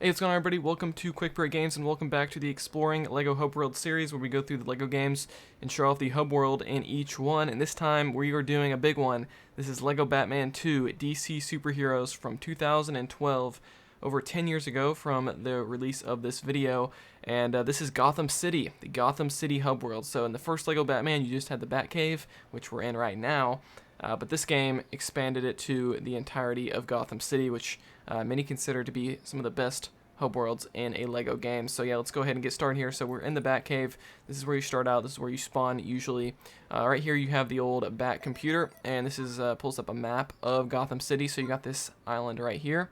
Hey, what's going on, everybody? Welcome to Quick Break Games, and welcome back to the Exploring LEGO Hub World series, where we go through the LEGO games and show off the hub world in each one. And this time, we are doing a big one. This is LEGO Batman 2 DC Superheroes from 2012, over 10 years ago from the release of this video. And this is Gotham City, the Gotham City hub world. So in the first LEGO Batman, you just had the Batcave, which we're in right now. But this game expanded it to the entirety of Gotham City, which many consider to be some of the best hub worlds in a LEGO game. So yeah, let's go ahead and get started here. So we're in the Batcave. This is where you start out. This is where you spawn usually. Right here you have the old Bat computer, and this is pulls up a map of Gotham City. So you got this island right here,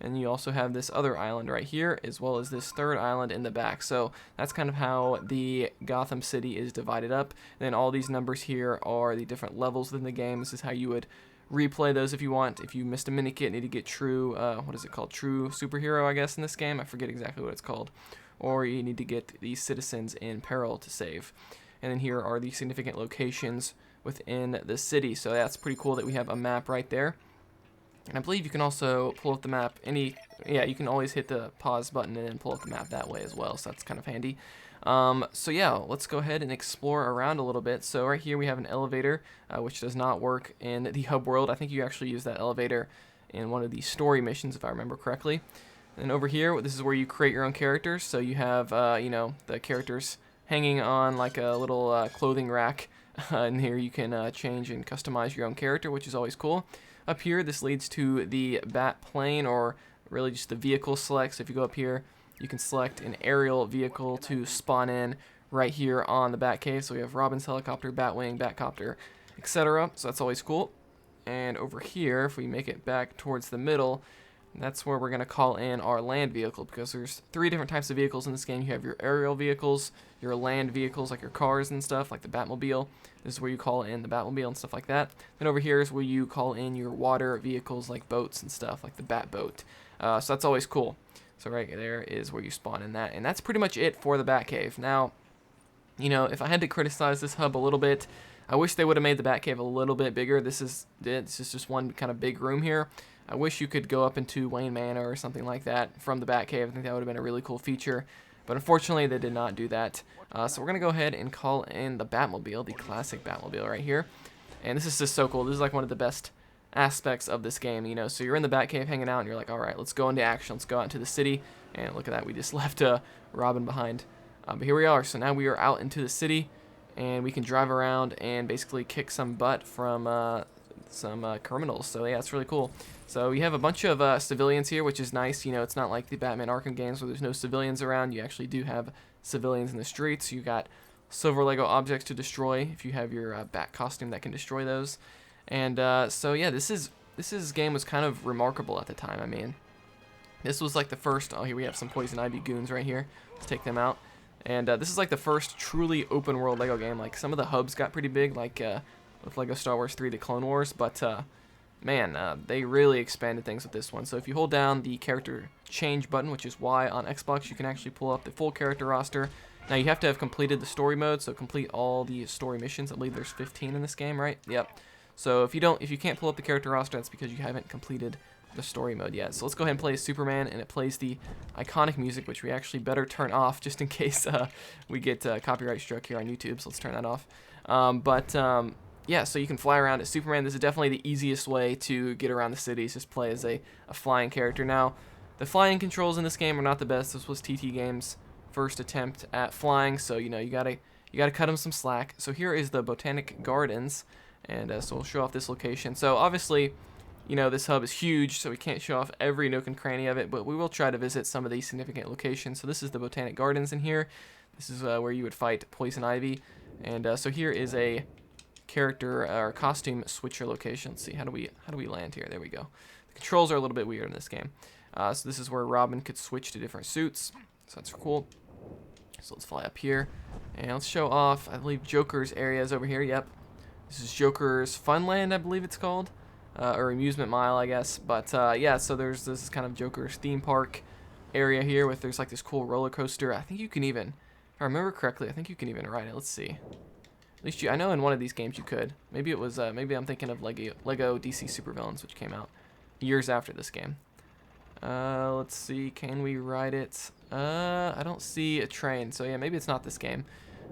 and you also have this other island right here, as well as this third island in the back. So that's kind of how the Gotham City is divided up. And then all these numbers here are the different levels within the game. This is how you would replay those if you want. If you missed a mini kit, need to get true, what is it called? True Superhero, I guess, in this game. I forget exactly what it's called. Or you need to get the citizens in peril to save. And then here are the significant locations within the city. So that's pretty cool that we have a map right there. And I believe you can also pull up the map yeah, you can always hit the pause button and then pull up the map that way as well, so that's kind of handy. So yeah, let's go ahead and explore around a little bit. So right here we have an elevator, which does not work in the hub world. I think you actually use that elevator in one of the story missions, if I remember correctly. And over here, this is where you create your own characters. So you have, you know, the characters hanging on like a little clothing rack. And here you can change and customize your own character, which is always cool. Up here, this leads to the bat plane, or really just the vehicle select. So if you go up here, you can select an aerial vehicle to spawn in right here on the Batcave. So we have Robin's helicopter, Batwing, Batcopter, etc. So that's always cool. And over here, if we make it back towards the middle, that's where we're going to call in our land vehicle, because there's three different types of vehicles in this game. You have your aerial vehicles, your land vehicles like your cars and stuff, like the Batmobile. This is where you call in the Batmobile and stuff like that. Then over here is where you call in your water vehicles like boats and stuff, like the Batboat. So that's always cool. So right there is where you spawn in that. And that's pretty much it for the Batcave. Now, you know, if I had to criticize this hub a little bit, I wish they would have made the Batcave a little bit bigger. This is just one kind of big room here. I wish you could go up into Wayne Manor or something like that from the Batcave. I think that would have been a really cool feature. But unfortunately, they did not do that. So we're going to go ahead and call in the Batmobile, the classic Batmobile right here. And this is just so cool. This is like one of the best aspects of this game, you know. So you're in the Batcave hanging out, and you're like, all right, let's go into action. Let's go out into the city. And look at that. We just left Robin behind. But here we are. So now we are out into the city, and we can drive around and basically kick some butt from some criminals. So yeah, it's really cool. So you have a bunch of civilians here, which is nice. You know, it's not like the Batman Arkham games where there's no civilians around. You actually do have civilians in the streets. You got silver Lego objects to destroy if you have your Bat costume that can destroy those. And so yeah, this game was kind of remarkable at the time. I mean, this was like the first. Oh, here we have some Poison Ivy goons right here. Let's take them out. And this is like the first truly open world Lego game. Like some of the hubs got pretty big, like with Lego Star Wars 3: The Clone Wars, but man, they really expanded things with this one. So if you hold down the character change button, which is Y on Xbox, you can actually pull up the full character roster. Now you have to have completed the story mode, so complete all the story missions. I believe there's 15 in this game, right? Yep. So if you can't pull up the character roster, that's because you haven't completed the story mode yet. So let's go ahead and play as Superman, and it plays the iconic music, which we actually better turn off just in case we get copyright struck here on YouTube. So let's turn that off. Yeah, so you can fly around as Superman. This is definitely the easiest way to get around the cities. Just play as a flying character. Now, the flying controls in this game are not the best. This was TT Games' first attempt at flying, so you know you gotta cut them some slack. So here is the Botanic Gardens, and so we'll show off this location. So obviously, you know, this hub is huge, so we can't show off every nook and cranny of it, but we will try to visit some of these significant locations. So this is the Botanic Gardens in here. This is where you would fight Poison Ivy, and so here is a character or costume switcher location. Let's see, how do we land here? There we go. The controls are a little bit weird in this game. So this is where Robin could switch to different suits. So that's cool. So let's fly up here and let's show off, I believe, Joker's area is over here. Yep. This is Joker's Funland, I believe it's called. Or Amusement Mile, I guess. But yeah, so there's this kind of Joker's theme park area here with there's like this cool roller coaster. I think you can even, if I remember correctly, I think you can even ride it. Let's see. At least I know in one of these games you could. Maybe it was, maybe I'm thinking of Lego DC Supervillains, which came out years after this game. Let's see. Can we ride it? I don't see a train. So yeah, maybe it's not this game.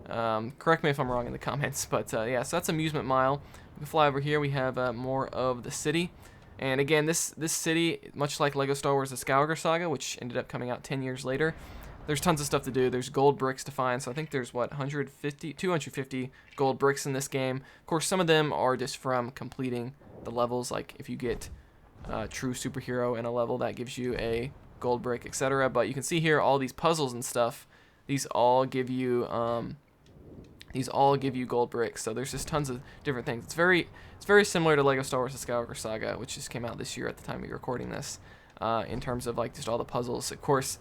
Correct me if I'm wrong in the comments. But yeah, so that's Amusement Mile. We can fly over here. We have more of the city. And again, this city, much like Lego Star Wars: The Skywalker Saga, which ended up coming out 10 years later, there's tons of stuff to do. There's gold bricks to find. So I think there's, what, 250 gold bricks in this game. Of course, some of them are just from completing the levels. Like if you get true superhero in a level, that gives you a gold brick, etc. But you can see here all these puzzles and stuff. These all give you gold bricks. So there's just tons of different things. It's very similar to Lego Star Wars: The Skywalker Saga, which just came out this year at the time of recording this, in terms of like just all the puzzles. Of course,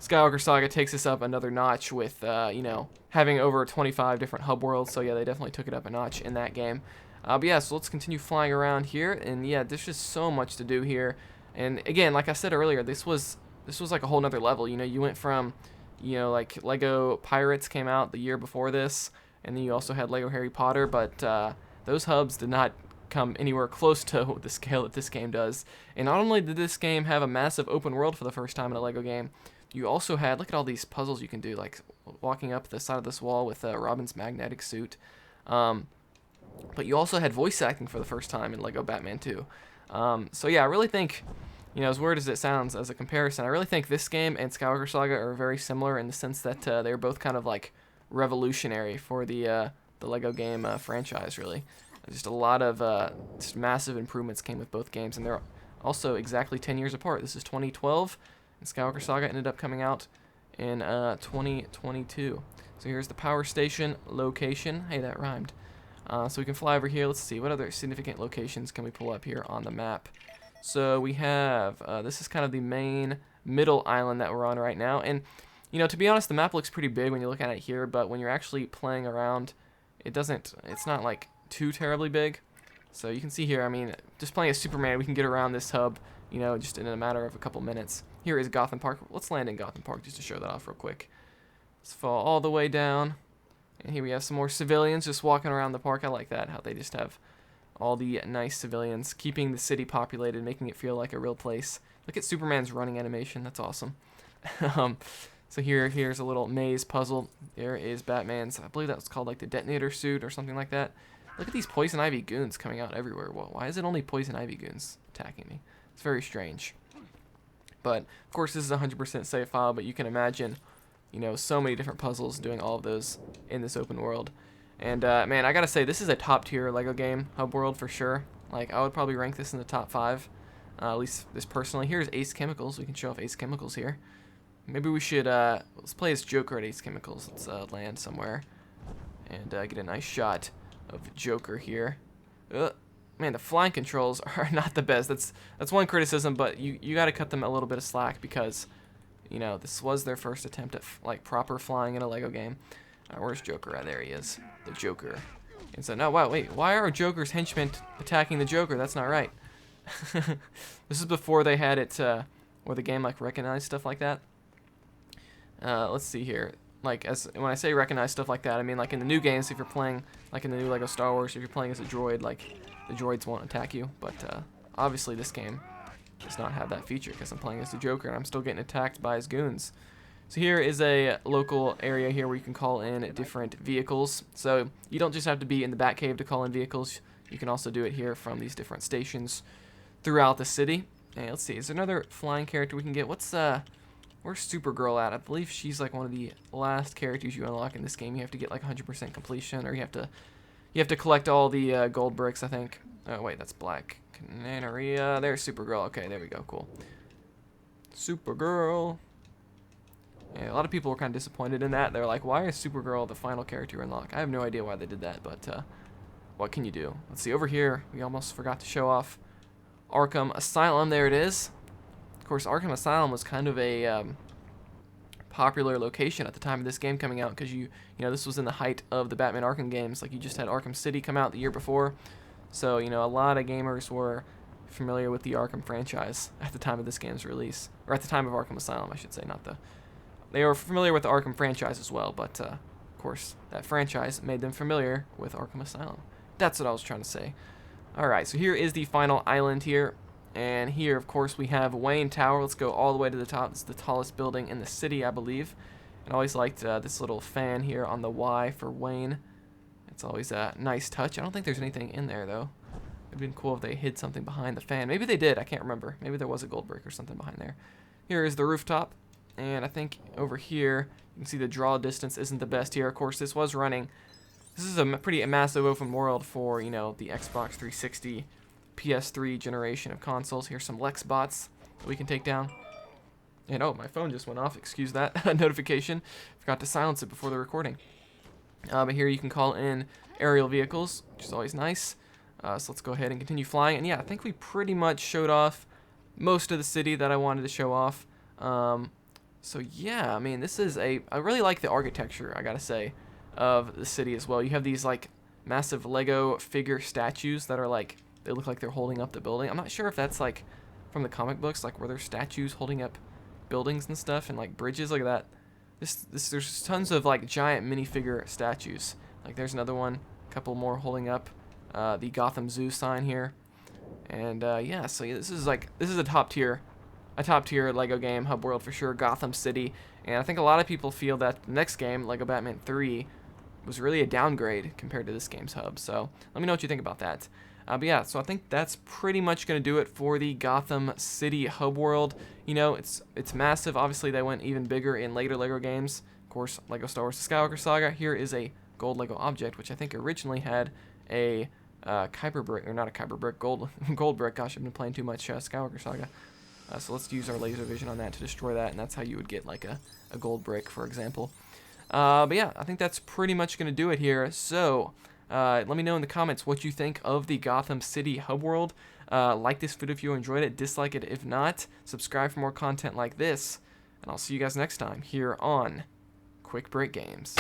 Skywalker Saga takes this up another notch with you know, having over 25 different hub worlds. So yeah, they definitely took it up a notch in that game. But yeah, so let's continue flying around here, and yeah, there's just so much to do here. And again, like I said earlier, this was like a whole nother level. You know, you went from, you know, like Lego Pirates came out the year before this, and then you also had Lego Harry Potter, but those hubs did not come anywhere close to the scale that this game does. And not only did this game have a massive open world for the first time in a Lego game, you also had, look at all these puzzles you can do, like walking up the side of this wall with Robin's magnetic suit. But you also had voice acting for the first time in Lego Batman 2. So yeah, I really think, you know, as weird as it sounds as a comparison, I really think this game and Skywalker Saga are very similar in the sense that they're both kind of like revolutionary for the Lego game franchise, really. Just a lot of just massive improvements came with both games, and they're also exactly 10 years apart. This is 2012, and Skywalker Saga ended up coming out in 2022. So here's the power station location. Hey, that rhymed. So we can fly over here. Let's see, what other significant locations can we pull up here on the map? So we have, this is kind of the main middle island that we're on right now. And, you know, to be honest, the map looks pretty big when you look at it here, but when you're actually playing around, it's not like too terribly big. So you can see here, I mean, just playing as Superman, we can get around this hub, you know, just in a matter of a couple minutes. Here is Gotham Park. Let's land in Gotham Park just to show that off real quick. Let's fall all the way down. And here we have some more civilians just walking around the park. I like that, how they just have all the nice civilians, keeping the city populated, making it feel like a real place. Look at Superman's running animation. That's awesome. So here's a little maze puzzle. There is Batman's, I believe that was called like the detonator suit or something like that. Look at these Poison Ivy goons coming out everywhere. Well, why is it only Poison Ivy goons attacking me? It's very strange. But, of course, this is a 100% save file, but you can imagine, you know, so many different puzzles doing all of those in this open world. And, man, I gotta say, this is a top-tier Lego game, hub world, for sure. Like, I would probably rank this in the top 5, at least this personally. Here's Ace Chemicals. We can show off Ace Chemicals here. Maybe we should, let's play as Joker at Ace Chemicals. Let's land somewhere and get a nice shot of Joker here. Man, the flying controls are not the best. That's one criticism, but you got to cut them a little bit of slack because, you know, this was their first attempt at like proper flying in a Lego game. Where's Joker at? There he is, the Joker. And so now, wow, wait, why are Joker's henchmen attacking the Joker? That's not right. This is before they had it where the game like recognized stuff like that. Let's see here. Like, when I say recognize stuff like that, I mean like in the new games, if you're playing like in the new Lego Star Wars, if you're playing as a droid, like the droids won't attack you. But obviously this game does not have that feature because I'm playing as the Joker and I'm still getting attacked by his goons. So here is a local area here where you can call in different vehicles. So you don't just have to be in the Batcave to call in vehicles. You can also do it here from these different stations throughout the city. And let's see, is there another flying character we can get? Where's Supergirl at? I believe she's like one of the last characters you unlock in this game. You have to get like 100% completion, or you have to collect all the gold bricks, I think. Oh wait, that's Black Canary. There's Supergirl. Okay, there we go. Cool. Supergirl. Yeah, a lot of people were kind of disappointed in that. They're like, why is Supergirl the final character you unlock? I have no idea why they did that, but what can you do? Let's see, over here, we almost forgot to show off Arkham Asylum. There it is. Of course, Arkham Asylum was kind of a popular location at the time of this game coming out because you know, this was in the height of the Batman Arkham games. Like, you just had Arkham City come out the year before. So, you know, a lot of gamers were familiar with the Arkham franchise at the time of this game's release. Or at the time of Arkham Asylum, I should say, not the... They were familiar with the Arkham franchise as well, but, of course, that franchise made them familiar with Arkham Asylum. That's what I was trying to say. Alright, so here is the final island here. And here, of course, we have Wayne Tower. Let's go all the way to the top. It's the tallest building in the city, I believe. And I always liked this little fan here on the Y for Wayne. It's always a nice touch. I don't think there's anything in there, though. It would have been cool if they hid something behind the fan. Maybe they did. I can't remember. Maybe there was a gold brick or something behind there. Here is the rooftop. And I think over here, you can see the draw distance isn't the best here. Of course, this was running. This is a pretty massive open world for, you know, the Xbox 360, PS3 generation of consoles. Here's some Lex bots that we can take down. And oh, my phone just went off. Excuse that notification. Forgot to silence it before the recording. But here you can call in aerial vehicles, which is always nice. So let's go ahead and continue flying. And yeah, I think we pretty much showed off most of the city that I wanted to show off. So yeah, I mean, this is I really like the architecture, I gotta say, of the city as well. You have these like massive Lego figure statues that are like, they look like they're holding up the building. I'm not sure if that's like from the comic books, like were there statues holding up buildings and stuff and like bridges. Look at that. There's tons of like giant minifigure statues. Like there's another one, a couple more holding up the Gotham Zoo sign here. And yeah, so yeah, this is a top tier Lego game, hub world for sure, Gotham City. And I think a lot of people feel that the next game, Lego Batman 3, was really a downgrade compared to this game's hub. So let me know what you think about that. But yeah, so I think that's pretty much going to do it for the Gotham City hub world. You know, it's massive. Obviously, they went even bigger in later Lego games. Of course, Lego Star Wars: The Skywalker Saga. Here is a gold Lego object, which I think originally had a Kyber brick, or not a Kyber brick, gold brick. Gosh, I've been playing too much Skywalker Saga. So let's use our laser vision on that to destroy that, and that's how you would get like a gold brick, for example. But yeah, I think that's pretty much going to do it here. So let me know in the comments what you think of the Gotham City hub world. Like this video if you enjoyed it, dislike it if not. Subscribe for more content like this, and I'll see you guys next time here on Quick Break Games.